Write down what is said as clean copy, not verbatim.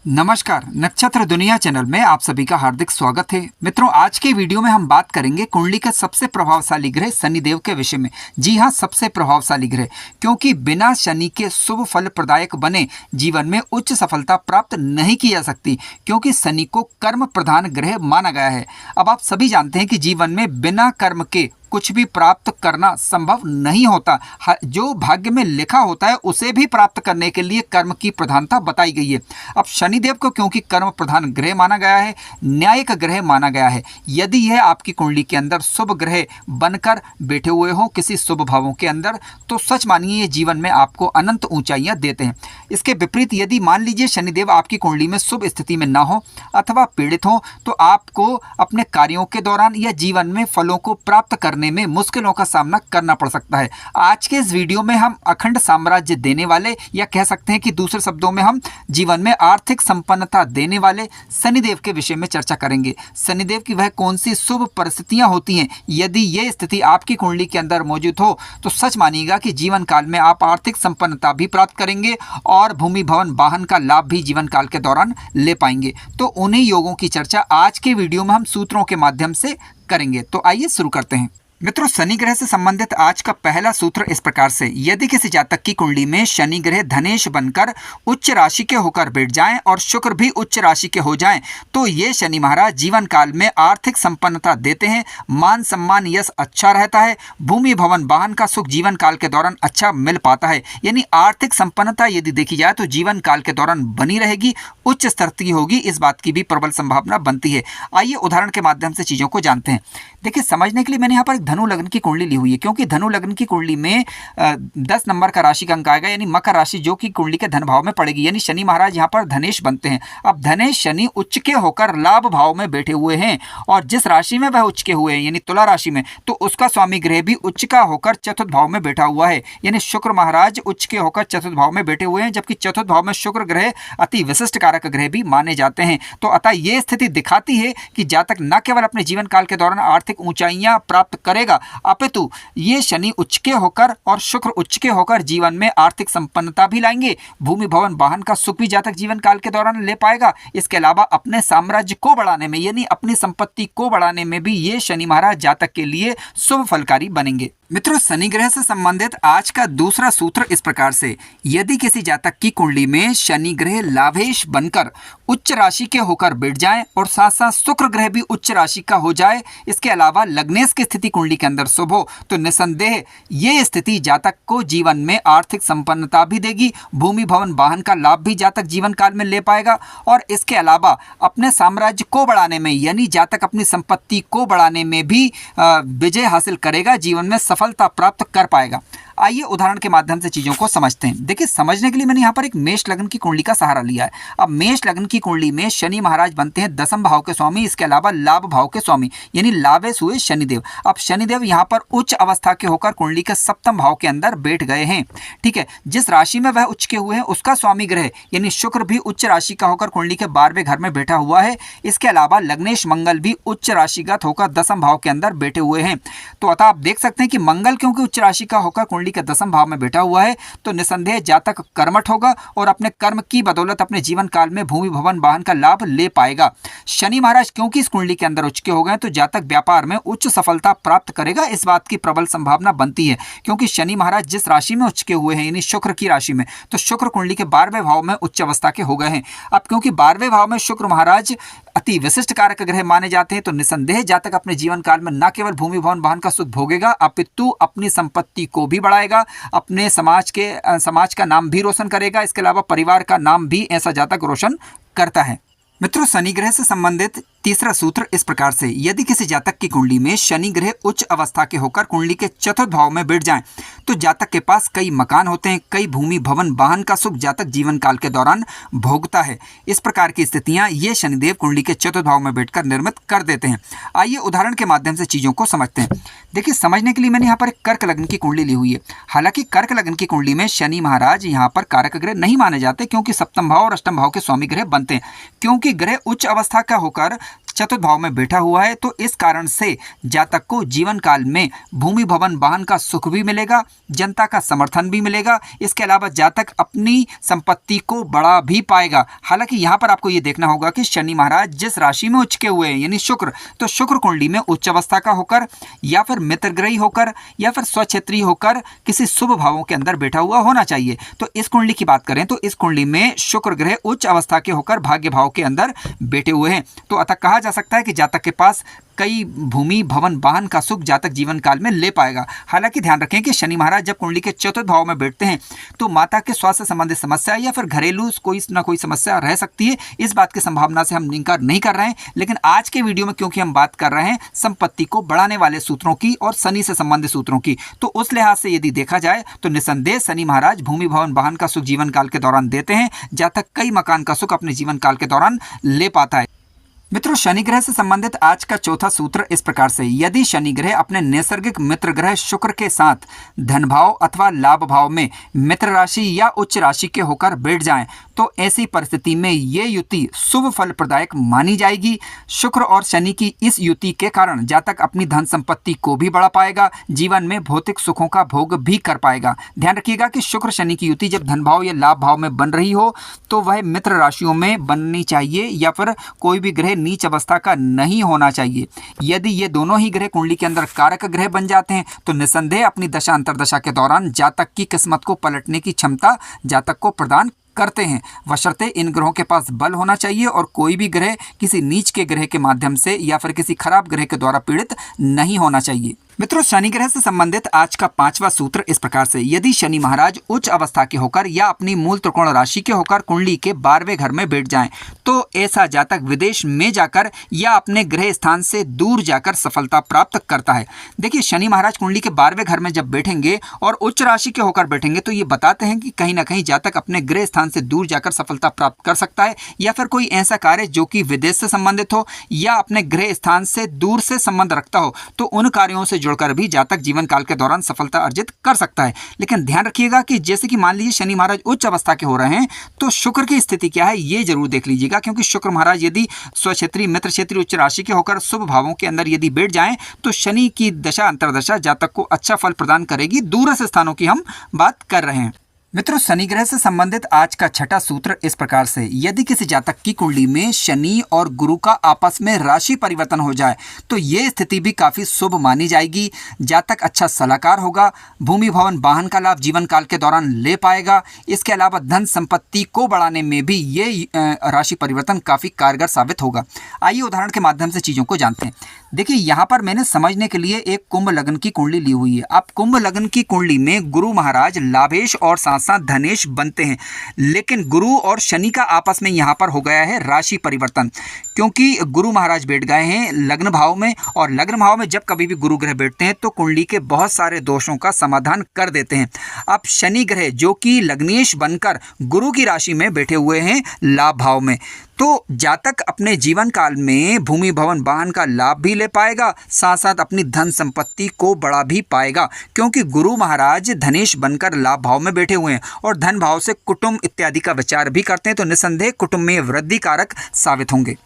नमस्कार, नक्षत्र दुनिया चैनल में आप सभी का हार्दिक स्वागत है। मित्रों, आज के वीडियो में हम बात करेंगे कुंडली के सबसे प्रभावशाली ग्रह शनिदेव के विषय में। जी हाँ, सबसे प्रभावशाली ग्रह, क्योंकि बिना शनि के शुभ फल प्रदायक बने जीवन में उच्च सफलता प्राप्त नहीं की जा सकती, क्योंकि शनि को कर्म प्रधान ग्रह माना गया है। अब आप सभी जानते हैं कि जीवन में बिना कर्म के कुछ भी प्राप्त करना संभव नहीं होता। जो भाग्य में लिखा होता है उसे भी प्राप्त करने के लिए कर्म की प्रधानता बताई गई है। अब शनिदेव को क्योंकि कर्म प्रधान ग्रह माना गया है, न्यायिक ग्रह माना गया है, यदि यह आपकी कुंडली के अंदर शुभ ग्रह बनकर बैठे हुए हो किसी शुभ भावों के अंदर, तो सच मानिए ये जीवन में आपको अनंत ऊंचाइयां देते हैं। इसके विपरीत यदि मान लीजिए शनिदेव आपकी कुंडली में शुभ स्थिति में ना हो अथवा पीड़ित हो, तो आपको अपने कार्यों के दौरान या जीवन में फलों को प्राप्त करने में मुश्किलों का सामना करना पड़ सकता है। आज के इस वीडियो में हम अखंड साम्राज्य देने वाले, या कह सकते हैं कि दूसरे शब्दों में हम जीवन में आर्थिक संपन्नता देने वाले शनिदेव के विषय में चर्चा करेंगे। शनिदेव की वह कौन सी शुभ परिस्थितियां होती हैं, यदि ये स्थिति आपकी कुंडली के अंदर मौजूद हो तो सच मानिएगा कि जीवन काल में आप आर्थिक संपन्नता भी प्राप्त करेंगे और भूमि भवन वाहन का लाभ भी जीवन काल के दौरान ले पाएंगे। तो उन्हीं योगों की चर्चा आज के वीडियो में हम सूत्रों के माध्यम से करेंगे। तो आइए शुरू करते हैं। मित्रों, शनि ग्रह से संबंधित आज का पहला सूत्र इस प्रकार से, यदि किसी जातक की कुंडली में शनि ग्रह धनेश बनकर उच्च राशि के होकर बैठ जाएं और शुक्र भी उच्च राशि के हो जाएं, तो ये शनि महाराज जीवन काल में आर्थिक संपन्नता देते हैं, मान सम्मान यश अच्छा रहता है, भूमि भवन वाहन का सुख जीवन काल के दौरान अच्छा मिल पाता है। यानी आर्थिक संपन्नता यदि देखी जाए तो जीवन काल के दौरान बनी रहेगी, उच्च स्तर की होगी, इस बात की भी प्रबल संभावना बनती है। आइए उदाहरण के माध्यम से चीजों को जानते हैं। देखिए, समझने के लिए मैंने यहाँ पर धनु लग्न की कुंडली ली हुई है, क्योंकि धनु लग्न की कुंडली में 10 नंबर का राशि का अंक आएगा, यानी मकर राशि जो कि कुंडली के धन भाव में पड़ेगी। यानी शनि महाराज यहाँ पर धनेश बनते हैं। अब धनेश शनि उच्च के होकर लाभ भाव में बैठे हुए हैं, और जिस राशि में वह उच्च के हुए हैं यानी तुला राशि में, तो उसका स्वामी ग्रह भी उच्च का होकर चतुर्थ भाव में बैठा हुआ है। यानी शुक्र महाराज उच्च के होकर चतुर्थ भाव में बैठे हुए हैं, जबकि चतुर्थ भाव में शुक्र ग्रह अति विशिष्ट कारक ग्रह भी माने जाते हैं। तो अतः ये स्थिति दिखाती है कि जातक न केवल अपने जीवन काल के दौरान आर्थिक ऊंचाइयां प्राप्त करेगा, अपितु ये शनि उच्च के होकर और शुक्र उच्च के होकर जीवन में आर्थिक संपन्नता भी लाएंगे, भूमि भवन वाहन का सुख भी जातक जीवन काल के दौरान ले पाएगा। इसके अलावा अपने साम्राज्य को बढ़ाने में, यानी अपनी संपत्ति को बढ़ाने में भी ये शनि महाराज जातक के लिए शुभ फलकारी बनेंगे। मित्रों, शनि ग्रह से संबंधित आज का दूसरा सूत्र इस प्रकार से, यदि किसी जातक की कुंडली में शनि ग्रह लाभेश बनकर उच्च राशि के होकर बैठ जाए और साथ साथ शुक्र ग्रह भी उच्च राशि का हो जाए, इसके अलावा लग्नेश की स्थिति कुंडली के अंदर शुभ हो, तो निसंदेह ये स्थिति जातक को जीवन में आर्थिक संपन्नता भी देगी, भूमि भवन वाहन का लाभ भी जातक जीवन काल में ले पाएगा, और इसके अलावा अपने साम्राज्य को बढ़ाने में, यानी जातक अपनी संपत्ति को बढ़ाने में भी विजय हासिल करेगा, जीवन में सफलता प्राप्त कर पाएगा। आइए उदाहरण के माध्यम से चीजों को समझते हैं। देखिए, समझने के लिए मैंने यहाँ पर एक मेष लग्न की कुंडली का सहारा लिया है। अब मेष लग्न की कुंडली में शनि महाराज बनते हैं दसम भाव के स्वामी, इसके अलावा लाभ भाव के स्वामी, यानी लाभेश हुए शनिदेव। अब शनिदेव यहाँ पर उच्च अवस्था के होकर कुंडली के सप्तम भाव के अंदर बैठ गए हैं। ठीक है, जिस राशि में वह उच्च के हुए हैं उसका स्वामी ग्रह यानी शुक्र भी उच्च राशि का होकर कुंडली के 12वें घर में बैठा हुआ है। इसके अलावा लग्नेश मंगल भी उच्च राशिगत होकर दसम भाव के अंदर बैठे हुए हैं। तो अतः आप देख सकते हैं कि मंगल क्योंकि उच्च राशि का होकर कुंडली के दसम भाव में बैठा हुआ है, तो निसंदेह जातक कर्मठ होगा और अपने कर्म की बदौलत अपने जीवन काल में भूमि भवन वाहन का लाभ ले पाएगा। शनि महाराज क्योंकि इस कुंडली के अंदर उच्च के हो गए, तो जातक व्यापार में उच्च सफलता प्राप्त करेगा, इस बात की प्रबल संभावना बनती है, क्योंकि शनि महाराज जिस राशि में उच्च के हुए हैं यानी शुक्र की राशि में, तो शुक्र कुंडली के 12वें भाव में उच्च अवस्था के हो गए हैं। अब क्योंकि 12वें भाव में शुक्र महाराज अति विशिष्ट कारक ग्रह माने जाते हैं, तो निसंदेह जातक अपने जीवन काल में न केवल भूमि भवन वाहन का सुख भोगेगा, अपितु अपनी संपत्ति को भी बढ़ाएगा, अपने समाज का नाम भी रोशन करेगा, इसके अलावा परिवार का नाम भी ऐसा जातक रोशन करता है। मित्रों, शनि ग्रह से संबंधित तीसरा सूत्र इस प्रकार से, यदि किसी जातक की कुंडली में शनि ग्रह उच्च अवस्था के होकर कुंडली के चतुर्थ भाव में बैठ जाएं, तो जातक के पास कई मकान होते हैं, कई भूमि भवन वाहन का सुख जातक जीवन काल के दौरान भोगता है। इस प्रकार की स्थितियां ये शनिदेव कुंडली के चतुर्थ भाव में बैठकर निर्मित कर देते हैं। आइए उदाहरण के माध्यम से चीजों को समझते हैं। देखिए, समझने के लिए मैंने यहाँ पर एक कर्क लग्न की कुंडली ली हुई है। हालांकि कर्क लग्न की कुंडली में शनि महाराज यहाँ पर कारक ग्रह नहीं माने जाते, क्योंकि सप्तम भाव और अष्टम भाव के स्वामी ग्रह बनते हैं। क्योंकि ग्रह उच्च अवस्था का होकर चतुर्थ भाव में बैठा हुआ है, तो इस कारण से जातक को जीवन काल में भूमि भवन वाहन का सुख भी मिलेगा, जनता का समर्थन भी मिलेगा। इसके अलावा जातक अपनी संपत्ति को बढ़ा भी पाएगा। हालांकि यहाँ पर आपको ये देखना होगा कि शनि महाराज जिस राशि में उच्च के हुए हैं यानी शुक्र, तो शुक्र कुंडली में उच्च अवस्था का होकर या फिर मित्रग्रही होकर या फिर स्वक्षेत्री होकर किसी शुभ भावों के अंदर बैठा हुआ होना चाहिए। तो इस कुंडली की बात करें तो इस कुंडली में शुक्र ग्रह उच्च अवस्था के होकर भाग्य भाव के अंदर बैठे हुए हैं। तो अतः कहा जा सकता है कि जातक के पास कई भूमि भवन वाहन का सुख जातक जीवन काल में ले पाएगा। हालांकि ध्यान रखें कि शनि महाराज जब कुंडली के चतुर्थ भाव में बैठते हैं तो माता के स्वास्थ्य संबंधित समस्या या फिर घरेलू कोई ना कोई समस्या रह सकती है। इस बात की संभावना से हम इनकार नहीं कर रहे हैं, लेकिन आज के वीडियो में क्योंकि हम बात कर रहे हैं संपत्ति को बढ़ाने वाले सूत्रों की और शनि से संबंधित सूत्रों की, तो उस लिहाज से यदि देखा जाए तो निसंदेह शनि महाराज भूमि भवन वाहन का सुख जीवन काल के दौरान देते हैं। जातक कई मकान का सुख अपने जीवन काल के दौरान ले पाता है। मित्रों, शनि ग्रह से संबंधित आज का चौथा सूत्र इस प्रकार से, यदि शनि ग्रह अपने नैसर्गिक मित्र ग्रह शुक्र के साथ धन भाव अथवा लाभ भाव में मित्र राशि या उच्च राशि के होकर बैठ जाएं, तो ऐसी परिस्थिति में ये युति शुभ फल प्रदायक मानी जाएगी। शुक्र और शनि की इस युति के कारण जातक अपनी धन संपत्ति को भी बढ़ा पाएगा, जीवन में भौतिक सुखों का भोग भी कर पाएगा। ध्यान रखिएगा कि शुक्र शनि की युति जब धन भाव या लाभ भाव में बन रही हो तो वह मित्र राशियों में बननी चाहिए या फिर कोई भी ग्रह नीच अवस्था का नहीं होना चाहिए। यदि ये दोनों ही ग्रह कुंडली के अंदर कारक ग्रह बन जाते हैं तो निसंदेह अपनी दशा अंतर्दशा के दौरान जातक की किस्मत को पलटने की क्षमता जातक को प्रदान करते हैं। बशर्ते इन ग्रहों के पास बल होना चाहिए और कोई भी ग्रह किसी नीच के ग्रह के माध्यम से या फिर किसी खराब ग्रह के द्वारा पीड़ित नहीं होना चाहिए। मित्रों, शनि ग्रह से संबंधित आज का पांचवा सूत्र इस प्रकार से, यदि शनि महाराज उच्च अवस्था के होकर या अपनी मूल त्रिकोण राशि के होकर कुंडली के 12वें घर में बैठ जाएं, तो ऐसा जातक विदेश में जाकर या अपने गृह स्थान से दूर जाकर सफलता प्राप्त करता है। देखिए, शनि महाराज कुंडली के 12वें घर में जब बैठेंगे और उच्च राशि के होकर बैठेंगे तो ये बताते हैं कि कहीं ना कहीं जातक अपने गृह स्थान से दूर जाकर सफलता प्राप्त कर सकता है, या फिर कोई ऐसा कार्य जो कि विदेश से संबंधित हो या अपने गृह स्थान से दूर से संबंध रखता हो, तो उन कार्यों से जुड़कर भी जातक जीवन काल के दौरान सफलता अर्जित कर सकता है। लेकिन ध्यान रखिएगा कि जैसे कि मान लीजिए शनि महाराज उच्च अवस्था के हो रहे हैं तो शुक्र की स्थिति क्या है ये जरूर देख लीजिएगा, क्योंकि शुक्र महाराज यदि स्वक्षेत्री मित्र क्षेत्रीय उच्च राशि के होकर शुभ भावों के अंदर यदि बैठ जाएं तो शनि की दशा अंतर्दशा जातक को अच्छा फल प्रदान करेगी। दूरस्थ स्थानों की हम बात कर रहे हैं। मित्रों, शनि ग्रह से संबंधित आज का छठा सूत्र इस प्रकार से, यदि किसी जातक की कुंडली में शनि और गुरु का आपस में राशि परिवर्तन हो जाए तो ये स्थिति भी काफ़ी शुभ मानी जाएगी। जातक अच्छा सलाहकार होगा, भूमि भवन वाहन का लाभ जीवन काल के दौरान ले पाएगा। इसके अलावा धन संपत्ति को बढ़ाने में भी ये राशि परिवर्तन काफ़ी कारगर साबित होगा। आइए उदाहरण के माध्यम से चीज़ों को जानते हैं। देखिए, यहाँ पर मैंने समझने के लिए एक कुंभ लग्न की कुंडली ली हुई है। अब कुंभ लग्न की कुंडली में गुरु महाराज लाभेश और साथ साथ धनेश बनते हैं, लेकिन गुरु और शनि का आपस में यहाँ पर हो गया है राशि परिवर्तन, क्योंकि गुरु महाराज बैठ गए हैं लग्न भाव में, और लग्न भाव में जब कभी भी गुरु ग्रह बैठते हैं तो कुंडली के बहुत सारे दोषों का समाधान कर देते हैं। अब शनि ग्रह जो कि लग्नेश बनकर गुरु की राशि में बैठे हुए हैं लाभ भाव में, तो जातक अपने जीवन काल में भूमि भवन वाहन का लाभ भी ले पाएगा, साथ साथ अपनी धन संपत्ति को बढ़ा भी पाएगा, क्योंकि गुरु महाराज धनेश बनकर लाभ भाव में बैठे हुए हैं और धन भाव से कुटुंब इत्यादि का विचार भी करते हैं, तो निसंदेह कुटुंब में वृद्धि कारक साबित होंगे।